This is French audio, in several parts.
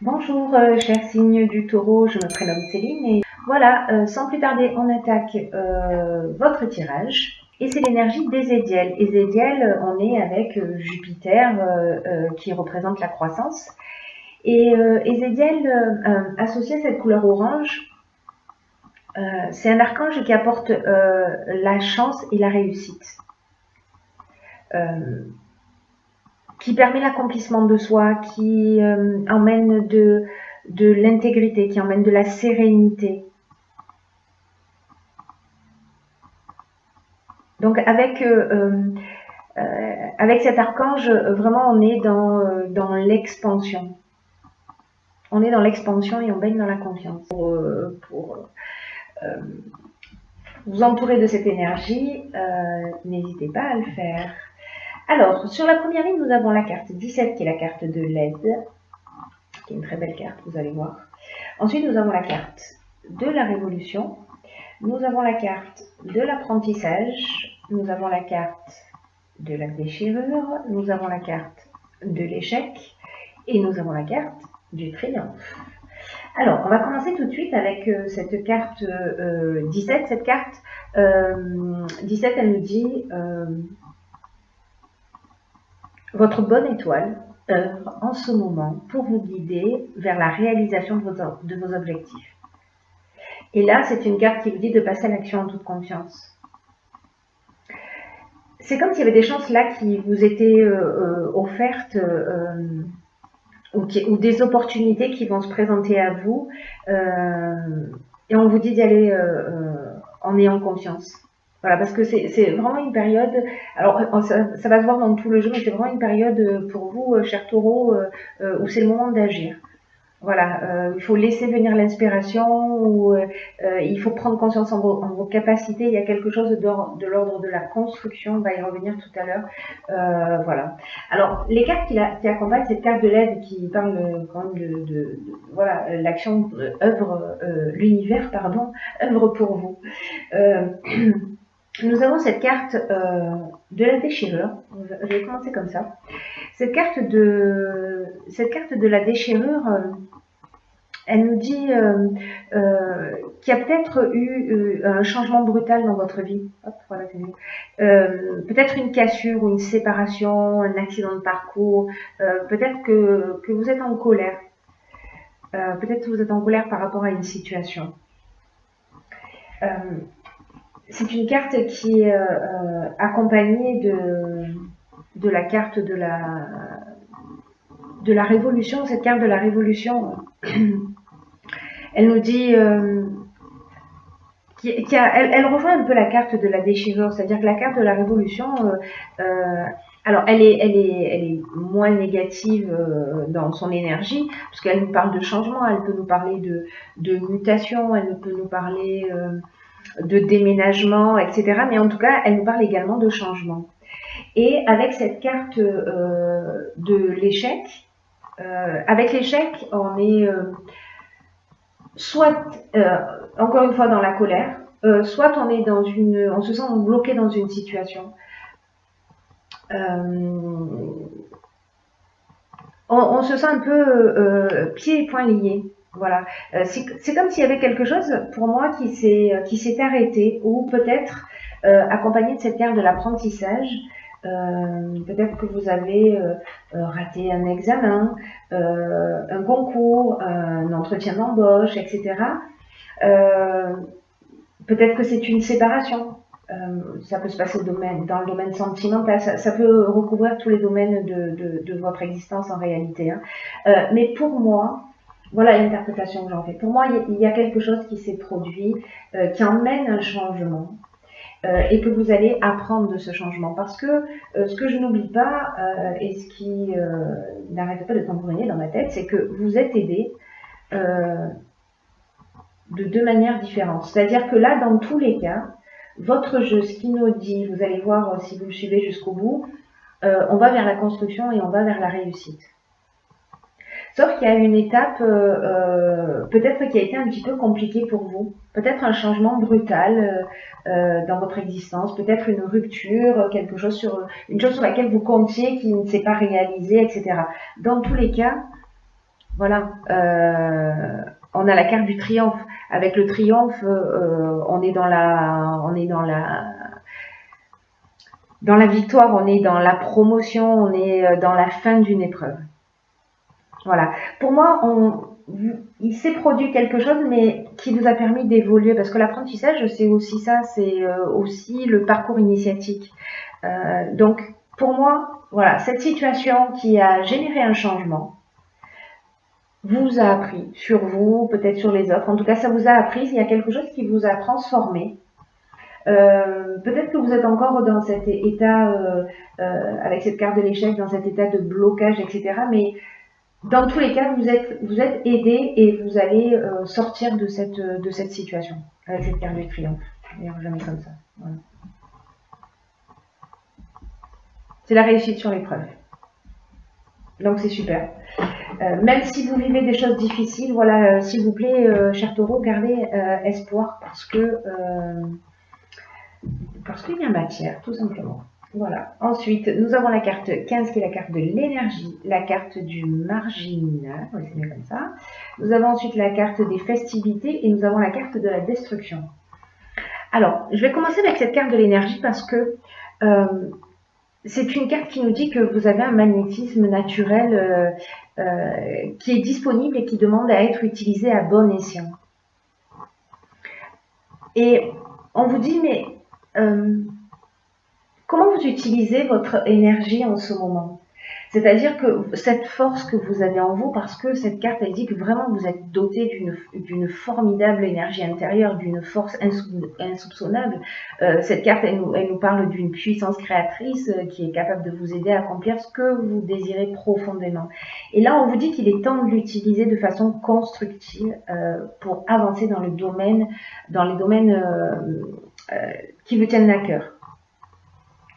Bonjour, cher signe du taureau, je me prénomme Céline et voilà, sans plus tarder, on attaque votre tirage. Et c'est l'énergie d'Ézédiel. Ézédiel, on est avec Jupiter qui représente la croissance. Et Ézédiel, associé à cette couleur orange, c'est un archange qui apporte la chance et la réussite. Qui permet l'accomplissement de soi, qui emmène de l'intégrité, qui emmène de la sérénité. Donc avec cet archange, vraiment on est dans l'expansion. On est dans l'expansion et on baigne dans la confiance. Pour vous entourer de cette énergie, n'hésitez pas à le faire. Alors, sur la première ligne, nous avons la carte 17 qui est la carte de l'aide, qui est une très belle carte, vous allez voir. Ensuite, nous avons la carte de la révolution, nous avons la carte de l'apprentissage, nous avons la carte de la déchirure, nous avons la carte de l'échec et nous avons la carte du triomphe. Alors, on va commencer tout de suite avec cette carte 17. Cette carte 17, elle nous dit votre bonne étoile œuvre en ce moment pour vous guider vers la réalisation de vos objectifs. Et là, c'est une carte qui vous dit de passer à l'action en toute confiance. C'est comme s'il y avait des chances là qui vous étaient offertes ou des opportunités qui vont se présenter à vous et on vous dit d'y aller en ayant confiance. Voilà, parce que c'est vraiment une période, alors ça va se voir dans tout le jeu, mais c'est vraiment une période pour vous, chers taureaux, où c'est le moment d'agir. Voilà, il faut laisser venir l'inspiration, ou il faut prendre conscience en vos capacités. Il y a quelque chose de l'ordre de la construction, on va y revenir tout à l'heure. Voilà. Alors, les cartes qui accompagnent cette carte de l'aide qui parle quand même voilà, l'action œuvre, l'univers, pardon, œuvre pour vous. Nous avons cette carte de la déchirure. Je vais commencer comme ça. Cette carte de la déchirure, elle nous dit qu'il y a peut-être eu un changement brutal dans votre vie. Hop, voilà, c'est mieux. Peut-être une cassure ou une séparation, un accident de parcours. Peut-être que vous êtes en colère. Peut-être que vous êtes en colère par rapport à une situation. C'est une carte qui est accompagnée de la carte de la révolution. Cette carte de la révolution, elle nous dit elle rejoint un peu la carte de la déchirure, c'est-à-dire que la carte de la révolution, alors elle est moins négative dans son énergie, parce qu'elle nous parle de changement, elle peut nous parler de mutation, elle peut nous parler de déménagement, etc. Mais en tout cas, elle nous parle également de changement. Et avec cette carte de l'échec, avec l'échec, on est soit, encore une fois, dans la colère, soit on est on se sent bloqué dans une situation. On se sent un peu pieds et poings liés. Voilà, c'est comme s'il y avait quelque chose pour moi qui s'est arrêté, ou peut-être accompagné de cette carte de l'apprentissage. Peut-être que vous avez raté un examen, un concours, un entretien d'embauche, etc. Peut-être que c'est une séparation. Ça peut se passer dans le domaine sentimental, ça peut recouvrir tous les domaines de votre existence en réalité. Hein. Mais pour moi, voilà l'interprétation que j'en fais. Pour moi, il y a quelque chose qui s'est produit, qui emmène un changement, et que vous allez apprendre de ce changement. Parce que ce que je n'oublie pas, et ce qui n'arrête pas de tambouriner dans ma tête, c'est que vous êtes aidé de deux manières différentes. C'est-à-dire que là, dans tous les cas, votre jeu, ce qui nous dit, vous allez voir si vous le suivez jusqu'au bout, on va vers la construction et on va vers la réussite. Sauf qu'il y a une étape peut-être qui a été un petit peu compliquée pour vous. Peut-être un changement brutal dans votre existence, peut-être une rupture, une chose sur laquelle vous comptiez qui ne s'est pas réalisée, etc. Dans tous les cas, Voilà. On a la carte du triomphe. Avec le triomphe, on est dans la victoire, on est dans la promotion, on est dans la fin d'une épreuve. Voilà. Pour moi, il s'est produit quelque chose, mais qui vous a permis d'évoluer, parce que l'apprentissage, c'est aussi ça, c'est aussi le parcours initiatique. Donc, pour moi, voilà, cette situation qui a généré un changement, vous a appris sur vous, peut-être sur les autres. En tout cas, ça vous a appris. Il y a quelque chose qui vous a transformé. Peut-être que vous êtes encore dans cet état, avec cette carte de l'échec, dans cet état de blocage, etc. Mais dans tous les cas, vous êtes aidé et vous allez sortir de cette situation avec cette carte de triomphe. D'ailleurs, jamais comme ça. Voilà. C'est la réussite sur l'épreuve. Donc c'est super. Même si vous vivez des choses difficiles, voilà, s'il vous plaît, cher taureau, gardez espoir parce qu'il y a matière, tout simplement. Voilà. Ensuite, nous avons la carte 15 qui est la carte de l'énergie, la carte du marginal, on va essayer comme ça. Nous avons ensuite la carte des festivités et nous avons la carte de la destruction. Alors, je vais commencer avec cette carte de l'énergie parce que c'est une carte qui nous dit que vous avez un magnétisme naturel qui est disponible et qui demande à être utilisé à bon escient. Et on vous dit, mais comment vous utilisez votre énergie en ce moment? C'est-à-dire que cette force que vous avez en vous, parce que cette carte, elle dit que vraiment vous êtes doté d'une formidable énergie intérieure, d'une force insoupçonnable. Cette carte, elle nous parle d'une puissance créatrice qui est capable de vous aider à accomplir ce que vous désirez profondément. Et là, on vous dit qu'il est temps de l'utiliser de façon constructive pour avancer dans les domaines qui vous tiennent à cœur.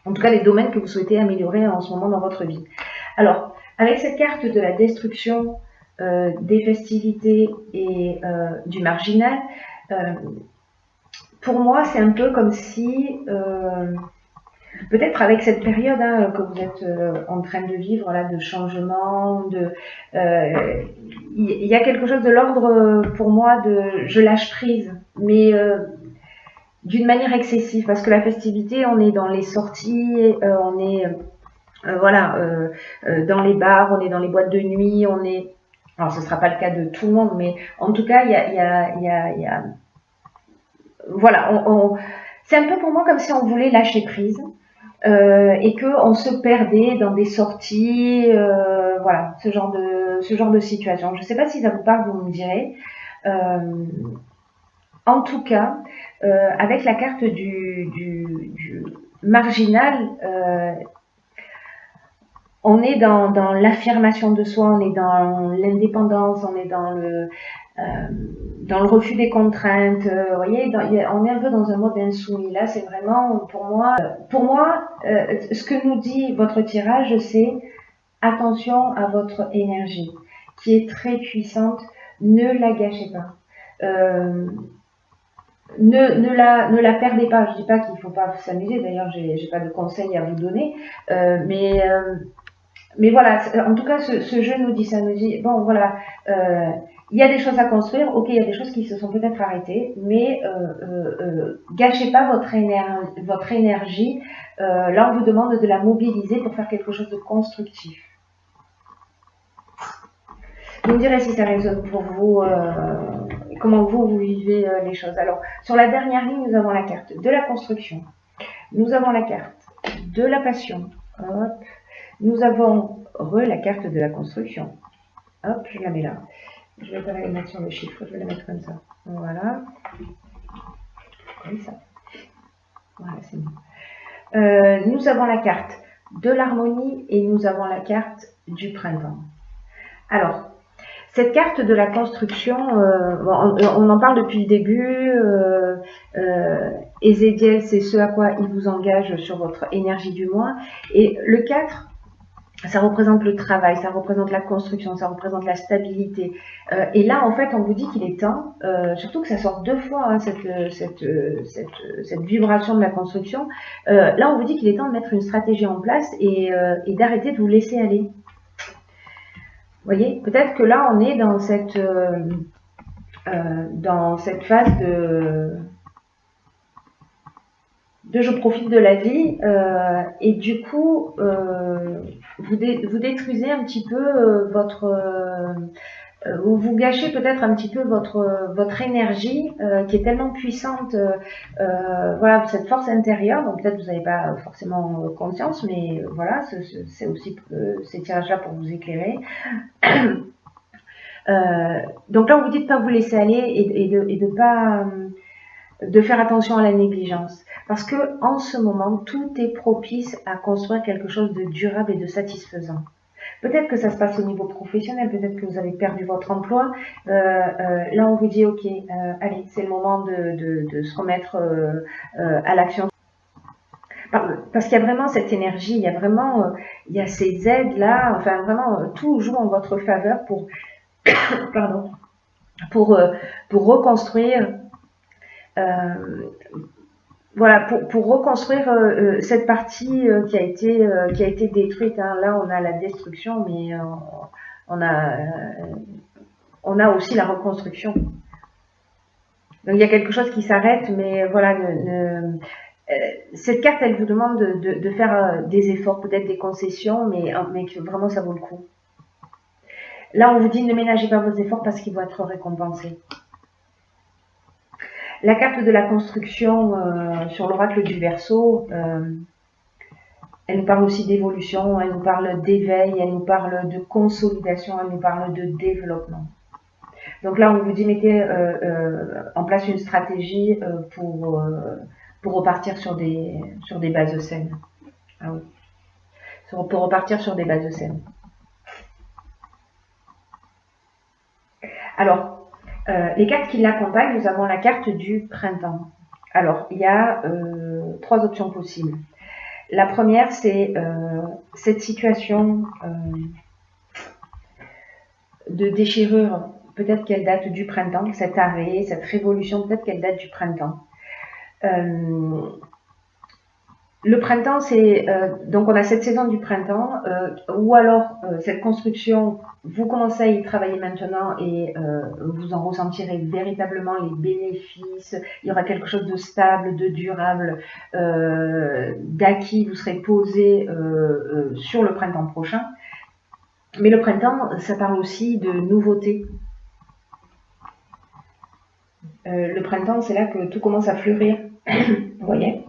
En tout cas, les domaines que vous souhaitez améliorer en ce moment dans votre vie. Alors, avec cette carte de la destruction, des festivités et du marginal, pour moi, c'est un peu comme si, peut-être avec cette période que vous êtes en train de vivre, là, de changement, il y a quelque chose de l'ordre, pour moi, de je lâche prise, mais d'une manière excessive, parce que la festivité, on est dans les sorties, on est dans les bars, on est dans les boîtes de nuit, on est... Alors, ce ne sera pas le cas de tout le monde, mais en tout cas, il y a... Voilà, c'est un peu pour moi comme si on voulait lâcher prise et qu'on se perdait dans des sorties, voilà, ce genre de situation. Je ne sais pas si ça vous parle, vous me direz. En tout cas, avec la carte du marginal, on est dans l'affirmation de soi, on est dans l'indépendance, on est dans le refus des contraintes. Vous voyez, on est un peu dans un mode insoumis. Là, c'est vraiment, pour moi, ce que nous dit votre tirage, c'est attention à votre énergie, qui est très puissante. Ne la gâchez pas. Ne la perdez pas. Je dis pas qu'il ne faut pas s'amuser. D'ailleurs, j'ai pas de conseils à vous donner, mais voilà, en tout cas, ce jeu nous dit ça, nous dit, bon, voilà, il y a des choses à construire, ok, il y a des choses qui se sont peut-être arrêtées, mais gâchez pas votre énergie. Là, on vous demande de la mobiliser pour faire quelque chose de constructif. Vous me direz si ça résonne pour vous, comment vous vivez les choses. Alors, sur la dernière ligne, nous avons la carte de la construction, nous avons la carte de la passion, hop. Nous avons la carte de la construction. Hop, je la mets là. Je ne vais pas la mettre sur le chiffre, je vais la mettre comme ça. Voilà. Comme ça. Voilà, c'est bon. Nous avons la carte de l'harmonie et nous avons la carte du printemps. Alors, cette carte de la construction, on en parle depuis le début. Ézéchiel, c'est ce à quoi il vous engage sur votre énergie du mois. Et le 4, ça représente le travail, ça représente la construction, ça représente la stabilité. Et là, en fait, on vous dit qu'il est temps, surtout que ça sort 2 fois, hein, cette vibration de la construction. Là, on vous dit qu'il est temps de mettre une stratégie en place et d'arrêter de vous laisser aller. voyez, peut-être que là, on est dans cette phase de je profite de la vie, et du coup, vous détruisez un petit peu ou vous gâchez peut-être un petit peu votre énergie qui est tellement puissante, voilà, cette force intérieure. Donc peut-être vous n'avez pas forcément conscience, mais voilà, c'est aussi ces tirages-là pour vous éclairer. Donc là, on vous dit de pas vous laisser aller et de pas de faire attention à la négligence, parce que en ce moment, tout est propice à construire quelque chose de durable et de satisfaisant. Peut-être que ça se passe au niveau professionnel, peut-être que vous avez perdu votre emploi. Là, on vous dit, ok, allez, c'est le moment de se remettre à l'action. Parce qu'il y a vraiment cette énergie, il y a vraiment, il y a ces aides-là, enfin vraiment, tout joue en votre faveur pardon, pour reconstruire, voilà, pour reconstruire cette partie qui a été détruite. Hein. Là, on a la destruction, mais on a aussi la reconstruction. Donc il y a quelque chose qui s'arrête, mais voilà, cette carte, elle vous demande de faire des efforts, peut-être des concessions, mais que vraiment ça vaut le coup. Là, on vous dit ne ménagez pas vos efforts parce qu'ils vont être récompensés. La carte de la construction sur l'oracle du Verseau, elle nous parle aussi d'évolution, elle nous parle d'éveil, elle nous parle de consolidation, elle nous parle de développement. Donc là, on vous dit mettez en place une stratégie pour repartir sur des bases saines. Ah oui. Pour repartir sur des bases saines. Alors, les cartes qui l'accompagnent, nous avons la carte du printemps. Alors, il y a 3 options possibles. La première, c'est cette situation de déchirure, peut-être qu'elle date du printemps, cet arrêt, cette révolution, peut-être qu'elle date du printemps. Le printemps, c'est donc on a cette saison du printemps, ou alors cette construction, vous commencez à y travailler maintenant et vous en ressentirez véritablement les bénéfices. Il y aura quelque chose de stable, de durable, d'acquis. Vous serez posé sur le printemps prochain. Mais le printemps, ça parle aussi de nouveautés. Le printemps, c'est là que tout commence à fleurir. Vous voyez.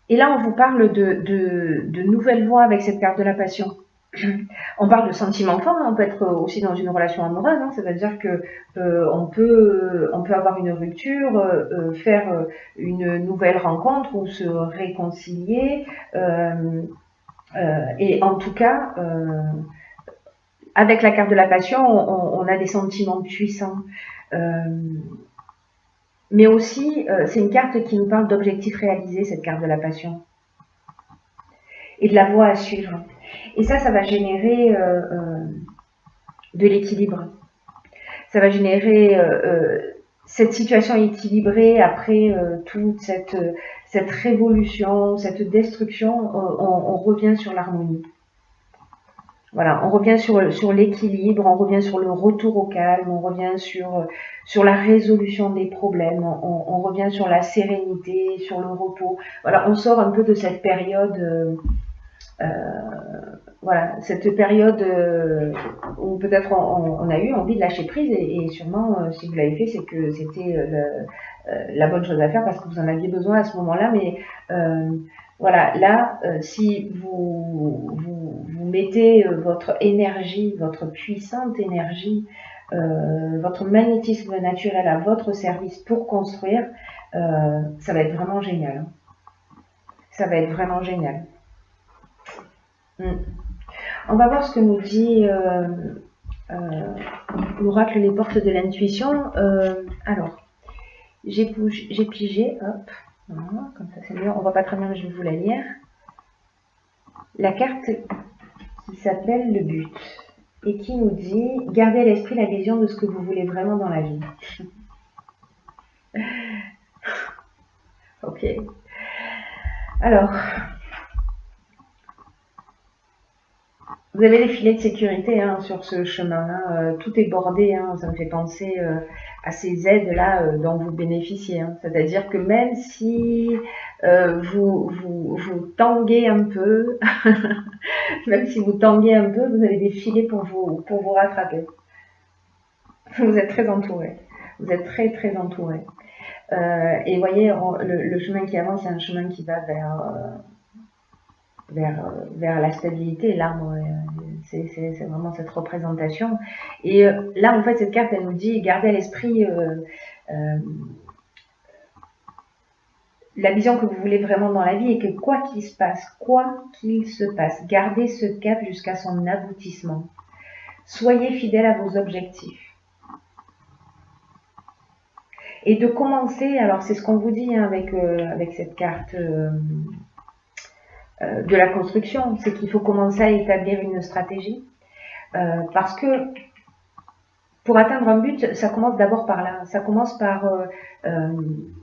Et là, on vous parle de nouvelles voies avec cette carte de la passion. On parle de sentiments forts, on peut être aussi dans une relation amoureuse, hein, ça veut dire que on peut avoir une rupture, faire une nouvelle rencontre ou se réconcilier. Et en tout cas, avec la carte de la passion, on a des sentiments puissants. Mais aussi, c'est une carte qui nous parle d'objectifs réalisés, cette carte de la passion. Et de la voie à suivre. Et ça va générer de l'équilibre. Ça va générer cette situation équilibrée après toute cette révolution, cette destruction. On revient sur l'harmonie. Voilà, on revient sur l'équilibre, on revient sur le retour au calme, on revient sur la résolution des problèmes, on revient sur la sérénité, sur le repos. Voilà, on sort un peu de cette période, voilà, cette période où peut-être on a eu envie de lâcher prise et sûrement, si vous l'avez fait, c'est que c'était la bonne chose à faire parce que vous en aviez besoin à ce moment-là, mais voilà, là, si vous mettez votre énergie, votre puissante énergie, votre magnétisme naturel à votre service pour construire, ça va être vraiment génial. Hein. Ça va être vraiment génial. On va voir ce que nous dit l'oracle Les Portes de l'Intuition. Alors, j'ai pigé, hop. Voilà, comme ça c'est mieux, on voit pas très bien mais je vais vous la lire. La carte qui s'appelle le but et qui nous dit gardez à l'esprit la vision de ce que vous voulez vraiment dans la vie. Ok. Alors, Vous avez les filets de sécurité hein, sur ce chemin. Hein. Tout est bordé. Hein. Ça me fait penser à ces aides-là dont vous bénéficiez. Hein. C'est-à-dire que même si vous tanguez un peu, même si vous tanguez un peu, vous avez des filets pour vous rattraper. Vous êtes très entouré. Vous êtes très très entouré. Et vous voyez, le chemin qui avance, c'est un chemin qui va vers la stabilité. L'arbre, c'est vraiment cette représentation. Et là, en fait, cette carte, elle nous dit, gardez à l'esprit la vision que vous voulez vraiment dans la vie et que quoi qu'il se passe, gardez ce cap jusqu'à son aboutissement. Soyez fidèle à vos objectifs. Et de commencer, alors c'est ce qu'on vous dit hein, avec cette carte de la construction, c'est qu'il faut commencer à établir une stratégie. Parce que pour atteindre un but, ça commence d'abord par là. Ça commence par une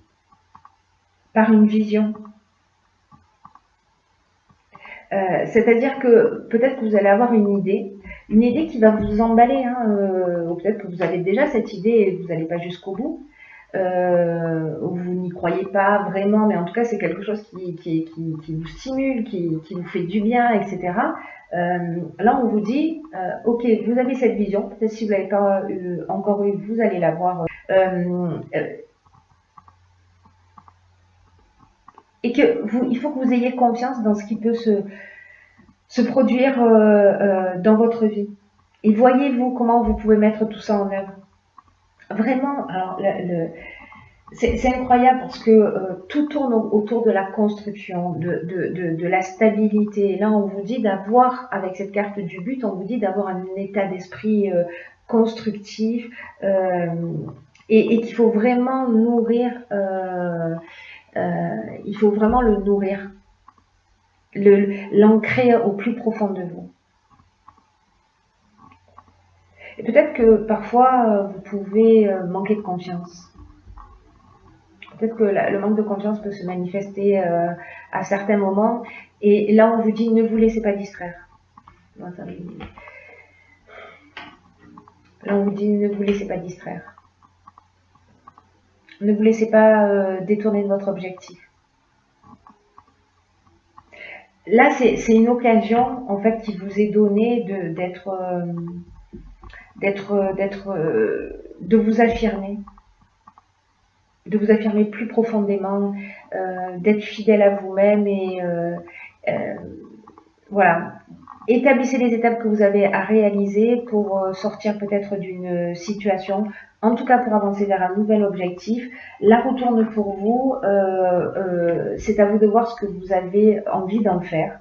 vision. C'est-à-dire que peut-être que vous allez avoir une idée qui va vous emballer, hein, ou peut-être que vous avez déjà cette idée et vous n'allez pas jusqu'au bout. Vous n'y croyez pas vraiment, mais en tout cas c'est quelque chose qui vous stimule, qui vous fait du bien, etc. Là on vous dit, ok, vous avez cette vision, peut-être si vous ne l'avez pas encore eu, vous allez la voir. Et il faut que vous ayez confiance dans ce qui peut se produire dans votre vie. Et voyez-vous comment vous pouvez mettre tout ça en œuvre. Vraiment, alors c'est incroyable parce que tout tourne autour de la construction, de la stabilité. Et là, on vous dit d'avoir, avec cette carte du but, on vous dit d'avoir un état d'esprit constructif et qu'il faut vraiment nourrir, il faut vraiment le nourrir, l'ancrer au plus profond de vous. Et peut-être que parfois, vous pouvez manquer de confiance. Peut-être que le manque de confiance peut se manifester à certains moments. Et là, on vous dit, ne vous laissez pas distraire. Là, on vous dit, ne vous laissez pas distraire. Ne vous laissez pas détourner de votre objectif. Là, c'est une occasion, en fait, qui vous est donnée de vous affirmer. De vous affirmer plus profondément, d'être fidèle à vous-même et voilà. Établissez les étapes que vous avez à réaliser pour sortir peut-être d'une situation, en tout cas pour avancer vers un nouvel objectif. La roue tourne pour vous, c'est à vous de voir ce que vous avez envie d'en faire.